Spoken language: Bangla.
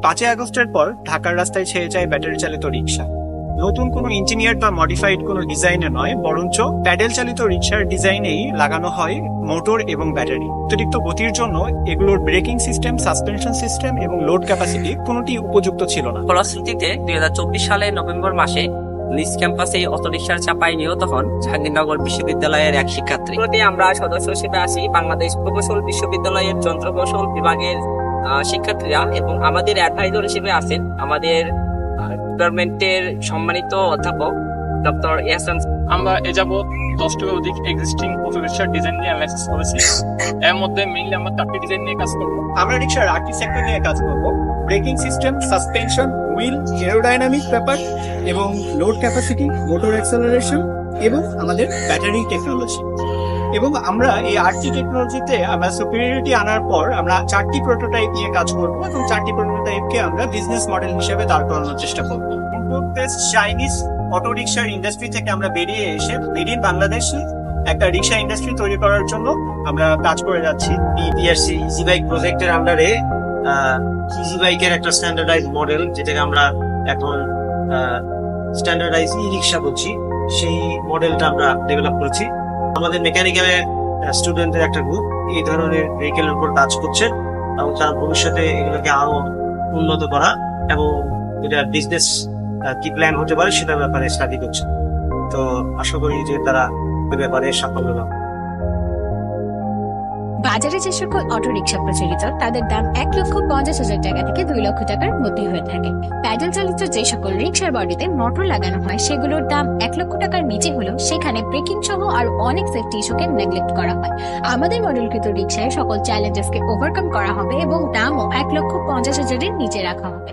5ই আগস্টের পর ঢাকার রাস্তায় ছেয়ে যায় ব্যাটারি চালিত রিক্সা। নতুন কোনো ইঞ্জিনিয়ার বা মডিফাইড কোনো ডিজাইনে নয়, বরঞ্চ প্যাডেল চালিত রিক্সার ডিজাইনেই লাগানো হয় মোটর এবং ব্যাটারি। অতিরিক্ত গতির জন্য এগুলোর ব্রেকিং সিস্টেম, সাসপেনশন সিস্টেম এবং লোড ক্যাপাসিটি কোনোটি উপযুক্ত ছিল না। ফলশ্রুতিতে 2024 সালের নভেম্বর মাসে নিজ ক্যাম্পাসে অটোরিকশার চাপায় নিহত হন জাহাঙ্গীরনগর বিশ্ববিদ্যালয়ের এক শিক্ষার্থী। আমরা সদস্য হিসেবে আসি বাংলাদেশ প্রকৌশল বিশ্ববিদ্যালয়ের যন্ত্রকৌশল বিভাগের শিক্ষার্থীরা, এবং আমাদের অ্যাডভাইজার হিসেবে আছেন আমাদের ডিপার্টমেন্টের সম্মানিত অধ্যাপক ডক্টর ইয়াসান। আমরা এ যাবৎ 10টারও অধিক এক্সিস্টিং অটোরিকশার ডিজাইন নিয়ে অ্যানালাইসিস করেছি। এর মধ্যে মেইনলি আমরা 4টি ডিজাইন নিয়ে কাজ করব। আমরা রিক্সার 8টি সেক্টর নিয়ে কাজ করব: braking system, suspension, wheel, aerodynamic ব্যাপার এবং লোড ক্যাপাসিটি, মোটর অ্যাক্সেলারেশন এবং আমাদের ব্যাটারি টেকনোলজি। এবং আমরা এই 8টি টেকনোলজিতে আমরা সুপিরিয়রিটি আনার পর আমরা 4টি প্রোটোটাইপ নিয়ে কাজ করব এবং 4টি প্রোটোটাইপকে আমরা বিজনেস মডেল হিসেবে দাঁড় করানোর চেষ্টা করব। চাইনিজ অটো রিক্সার ইন্ডাস্ট্রি থেকে আমরা বেরিয়ে এসে মেড ইন বাংলাদেশে একটা রিক্সা ইন্ডাস্ট্রি তৈরি করার জন্য আমরা কাজ করে যাচ্ছি। পিআরসি ইজি বাইক প্রজেক্টের আন্ডারে ইজি বাইকের একটা স্ট্যান্ডার্ডাইজ মডেল, যেটাকে আমরা এখন স্ট্যান্ডার্ডাইজ ই রিক্সা বলছি, সেই মডেলটা আমরা ডেভেলপ করেছি। আমাদের মেকানিক্যালের স্টুডেন্টদের একটা গ্রুপ এই ধরনের ভেহিকেলের উপর কাজ করছে এবং তারা ভবিষ্যতে এগুলোকে আরো উন্নত করা এবং এটা বিজনেস কি প্ল্যান হতে পারে সেটার ব্যাপারে স্টাডি করছে। তো আশা করি যে তারা ওই ব্যাপারে সাফল্য পাবে। বাজারে যে সকল অটোরিকশা প্রচলিত তাদের দাম 1,50,000 টাকা থেকে 2 লক্ষ টাকার মধ্যে হয়ে থাকে। প্যাডেল চালিত যে সকল রিক্সার বডিতে মোটর লাগানো হয় সেগুলোর দাম 1 লক্ষ টাকার নিচে হলেও সেখানে ব্রেকিং সহ আরো অনেক সেফটি ইস্যুকে নেগলেক্ট করা হয়। আমাদের মডেলকৃত রিক্সায় সকল চ্যালেঞ্জেসকে ওভারকাম করা হবে এবং দামও 1,50,000 এর নিচে রাখা হবে।